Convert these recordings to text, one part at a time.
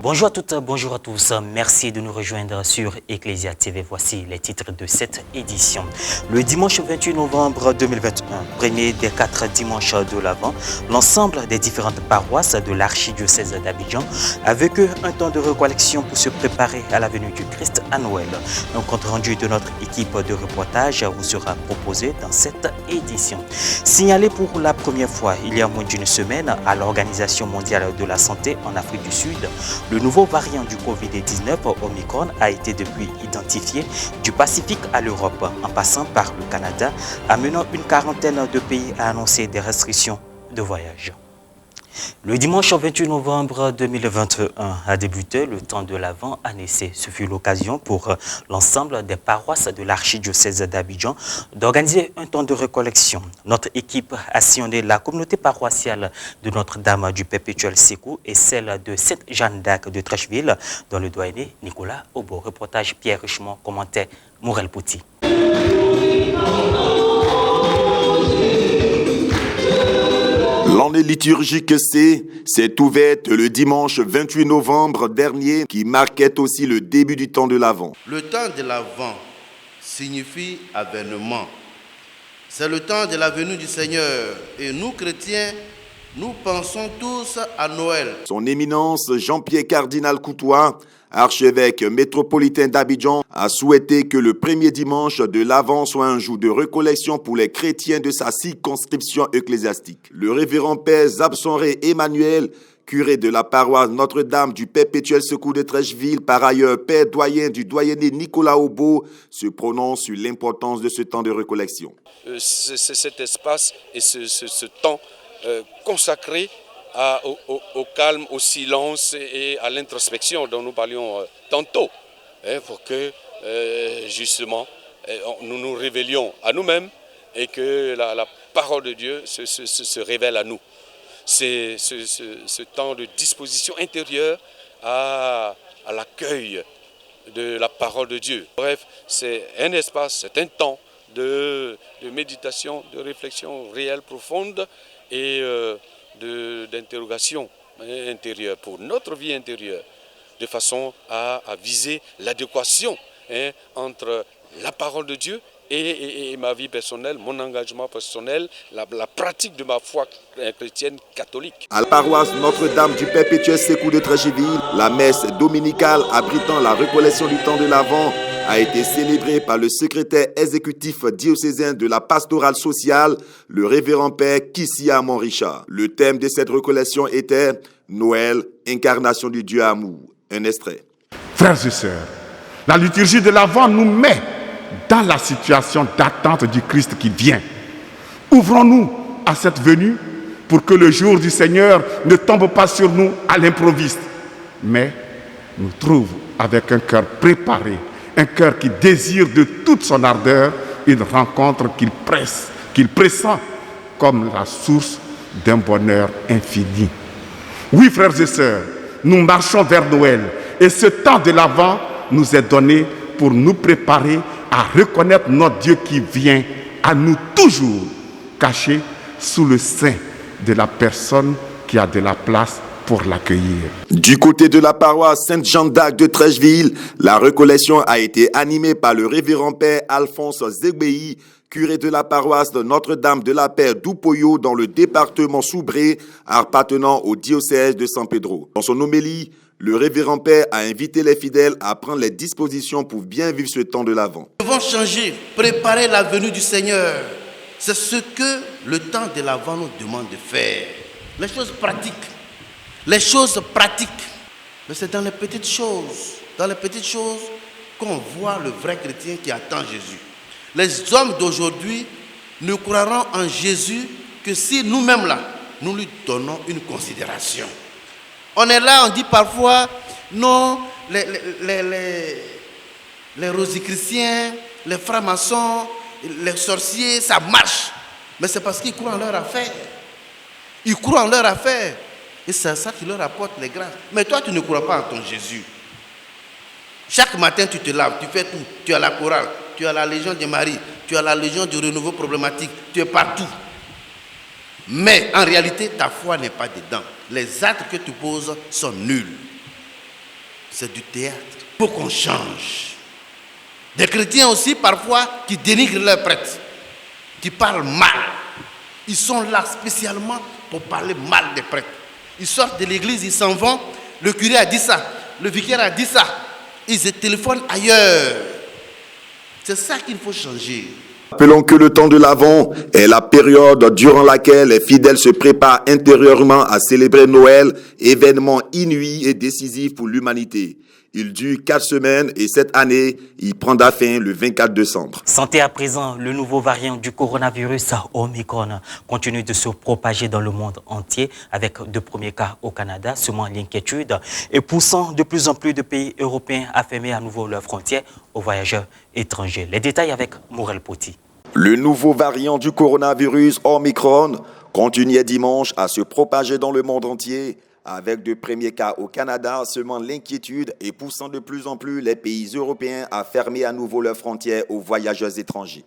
Bonjour à toutes, bonjour à tous. Merci de nous rejoindre sur Ecclesia TV. Voici les titres de cette édition. Le dimanche 28 novembre 2021, premier des 4 dimanches de l'Avent, l'ensemble des différentes paroisses de l'archidiocèse d'Abidjan a vécu un temps de recollection pour se préparer à la venue du Christ à Noël. Un compte rendu de notre équipe de reportage vous sera proposé dans cette édition. Signalé pour la première fois il y a moins d'une semaine à l'Organisation mondiale de la santé en Afrique du Sud, le nouveau variant du Covid-19, Omicron, a été depuis identifié du Pacifique à l'Europe, en passant par le Canada, amenant une quarantaine de pays à annoncer des restrictions de voyage. Le dimanche 28 novembre 2021 a débuté le temps de l'Avent à Nessé. Ce fut l'occasion pour l'ensemble des paroisses de l'archidiocèse d'Abidjan d'organiser un temps de recollection. Notre équipe a sillonné la communauté paroissiale de Notre-Dame du Perpétuel Secours et celle de Sainte-Jeanne d'Arc de Trècheville, dans le doyenné Nicolas Obo. Reportage Pierre Richemont, commentaire Morel Pouty. L'année liturgique s'est ouverte le dimanche 28 novembre dernier, qui marquait aussi le début du temps de l'Avent. Le temps de l'Avent signifie avènement. C'est le temps de la venue du Seigneur. Et nous, chrétiens, nous pensons tous à Noël. Son éminence Jean-Pierre Cardinal Coutois, archevêque métropolitain d'Abidjan, a souhaité que le premier dimanche de l'Avent soit un jour de recollection pour les chrétiens de sa circonscription ecclésiastique. Le révérend père Zabsonré Emmanuel, curé de la paroisse Notre-Dame du Perpétuel Secours de Trècheville, par ailleurs père doyen du doyenné Nicolas Obo, se prononce sur l'importance de ce temps de recollection. C'est cet espace et ce temps consacré au calme, au silence et à l'introspection dont nous parlions tantôt, pour que justement nous nous révélions à nous-mêmes et que la parole de Dieu se révèle à nous. C'est ce temps de disposition intérieure à l'accueil de la parole de Dieu. Bref, c'est un espace, c'est un temps de méditation, de réflexion réelle, profonde et d'interrogation intérieure pour notre vie intérieure, de façon à viser l'adéquation entre la parole de Dieu et ma vie personnelle, mon engagement personnel, la pratique de ma foi chrétienne catholique. À la paroisse Notre-Dame du Perpétuel Secours de Trècheville, la messe dominicale abritant la recollection du temps de l'Avent a été célébrée par le secrétaire exécutif diocésain de la pastorale sociale, le révérend père Kissia Amon Richard. Le thème de cette recollection était Noël, incarnation du Dieu amour. Un extrait. Frères et sœurs, la liturgie de l'Avent nous met dans la situation d'attente du Christ qui vient. Ouvrons-nous à cette venue pour que le jour du Seigneur ne tombe pas sur nous à l'improviste, mais nous trouve avec un cœur préparé, un cœur qui désire de toute son ardeur une rencontre qu'il pressent comme la source d'un bonheur infini. Oui, frères et sœurs, nous marchons vers Noël et ce temps de l'Avent nous est donné pour nous préparer à reconnaître notre Dieu qui vient à nous toujours, caché sous le sein de la personne qui a de la place pour l'accueillir. Du côté de la paroisse Sainte-Jeanne d'Arc de Trècheville, la recollection a été animée par le révérend père Alphonse Zegbéi, curé de la paroisse de Notre-Dame de la Paix d'Upoyo dans le département Soubré, appartenant au diocèse de San Pedro. Dans son homélie, le révérend père a invité les fidèles à prendre les dispositions pour bien vivre ce temps de l'Avent. Nous devons changer, préparer la venue du Seigneur. C'est ce que le temps de l'Avent nous demande de faire. Les choses pratiques. Les choses pratiques. Mais c'est dans les petites choses qu'on voit le vrai chrétien qui attend Jésus. Les hommes d'aujourd'hui ne croiront en Jésus que si nous-mêmes là, nous lui donnons une considération. On est là, on dit parfois, non, les rosicruciens, les francs-maçons, les sorciers, ça marche. Mais c'est parce qu'ils croient en leur affaire. Ils croient en leur affaire. Et c'est ça qui leur apporte les grâces. Mais toi, tu ne crois pas en ton Jésus. Chaque matin, tu te laves, tu fais tout. Tu as la chorale, tu as la Légion de Marie, tu as la Légion du renouveau problématique, tu es partout. Mais en réalité, ta foi n'est pas dedans. Les actes que tu poses sont nuls. c'est du théâtre. Il faut qu'on change. Des chrétiens aussi, parfois, qui dénigrent leurs prêtres, qui parlent mal. Ils sont là spécialement pour parler mal des prêtres. Ils sortent de l'église, ils s'en vont. Le curé a dit ça, le vicaire a dit ça. Ils se téléphonent ailleurs. C'est ça qu'il faut changer. Rappelons que le temps de l'Avent est la période durant laquelle les fidèles se préparent intérieurement à célébrer Noël, événement inouï et décisif pour l'humanité. Il dure 4 semaines et cette année, il prendra fin le 24 décembre. Santé à présent, le nouveau variant du coronavirus Omicron continue de se propager dans le monde entier avec de premiers cas au Canada, semant l'inquiétude et poussant de plus en plus de pays européens à fermer à nouveau leurs frontières aux voyageurs étrangers. Les détails avec Morel Poti. Le nouveau variant du coronavirus Omicron continuait dimanche à se propager dans le monde entier avec de premiers cas au Canada, semant l'inquiétude et poussant de plus en plus les pays européens à fermer à nouveau leurs frontières aux voyageurs étrangers.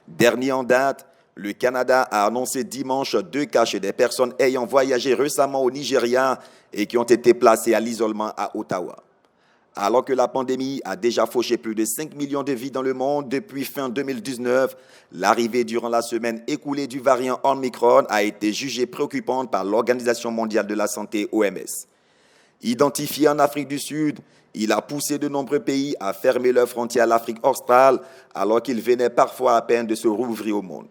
Dernier en date, le Canada a annoncé dimanche 2 cas chez des personnes ayant voyagé récemment au Nigeria et qui ont été placées à l'isolement à Ottawa. Alors que la pandémie a déjà fauché plus de 5 millions de vies dans le monde depuis fin 2019, l'arrivée durant la semaine écoulée du variant Omicron a été jugée préoccupante par l'Organisation mondiale de la santé, OMS. Identifié en Afrique du Sud, il a poussé de nombreux pays à fermer leurs frontières à l'Afrique australe, alors qu'ils venaient parfois à peine de se rouvrir au monde.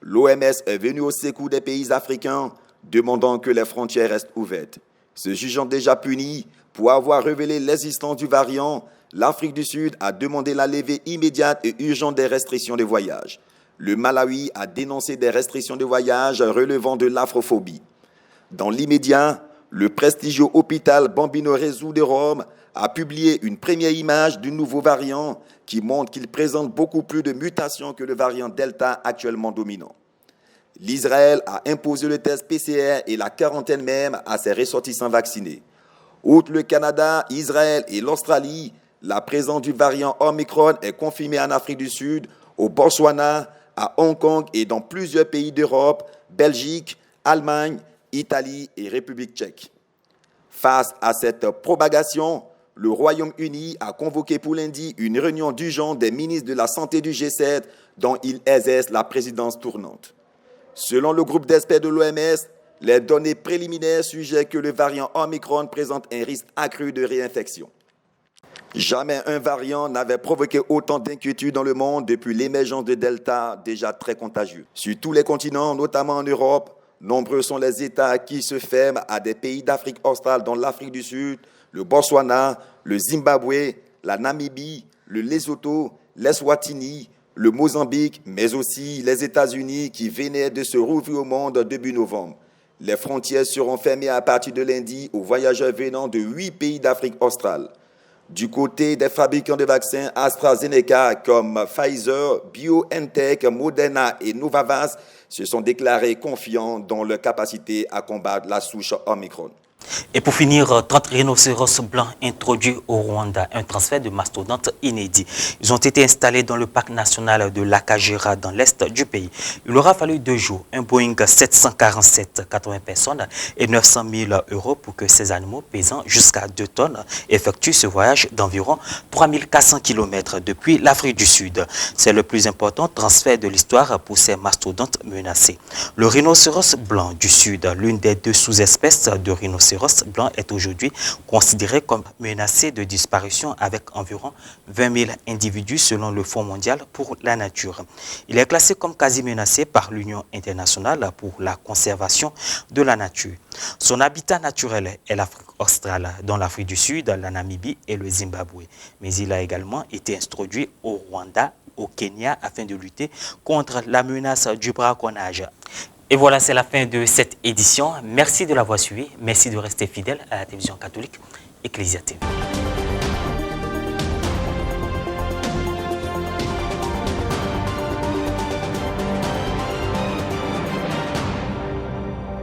L'OMS est venue au secours des pays africains, demandant que les frontières restent ouvertes. Se jugeant déjà punis pour avoir révélé l'existence du variant, l'Afrique du Sud a demandé la levée immédiate et urgente des restrictions de voyage. Le Malawi a dénoncé des restrictions de voyage relevant de l'afrophobie. Dans l'immédiat, le prestigieux hôpital Bambino Gesù de Rome a publié une première image du nouveau variant qui montre qu'il présente beaucoup plus de mutations que le variant Delta actuellement dominant. L'Israël a imposé le test PCR et la quarantaine même à ses ressortissants vaccinés. Outre le Canada, Israël et l'Australie, la présence du variant Omicron est confirmée en Afrique du Sud, au Botswana, à Hong Kong et dans plusieurs pays d'Europe, Belgique, Allemagne, Italie et République tchèque. Face à cette propagation, le Royaume-Uni a convoqué pour lundi une réunion d'urgence des ministres de la Santé du G7 dont il exerce la présidence tournante. Selon le groupe d'experts de l'OMS, les données préliminaires suggèrent que le variant Omicron présente un risque accru de réinfection. Jamais un variant n'avait provoqué autant d'inquiétude dans le monde depuis l'émergence de Delta, déjà très contagieux. Sur tous les continents, notamment en Europe, nombreux sont les États qui se ferment à des pays d'Afrique australe, dont l'Afrique du Sud, le Botswana, le Zimbabwe, la Namibie, le Lesotho, l'Eswatini, le Mozambique, mais aussi les États-Unis qui venaient de se rouvrir au monde début novembre. Les frontières seront fermées à partir de lundi aux voyageurs venant de 8 pays d'Afrique australe. Du côté des fabricants de vaccins AstraZeneca comme Pfizer, BioNTech, Moderna et Novavax se sont déclarés confiants dans leur capacité à combattre la souche Omicron. Et pour finir, 30 rhinocéros blancs introduits au Rwanda, un transfert de mastodontes inédit. Ils ont été installés dans le parc national de l'Akagera dans l'est du pays. Il aura fallu 2 jours, un Boeing 747, 80 personnes et 900 000 € pour que ces animaux pesant jusqu'à 2 tonnes effectuent ce voyage d'environ 3400 km depuis l'Afrique du Sud. C'est le plus important transfert de l'histoire pour ces mastodontes menacés. Le rhinocéros blanc du Sud, l'une des 2 sous-espèces de rhinocéros blanc, est aujourd'hui considéré comme menacé de disparition avec environ 20 000 individus selon le Fonds mondial pour la nature. Il est classé comme quasi menacé par l'Union internationale pour la conservation de la nature. Son habitat naturel est l'Afrique australe, dont l'Afrique du Sud, la Namibie et le Zimbabwe. Mais il a également été introduit au Rwanda, au Kenya, afin de lutter contre la menace du braconnage. Et voilà, c'est la fin de cette édition. Merci de l'avoir suivi. Merci de rester fidèle à la télévision catholique Ecclesia TV.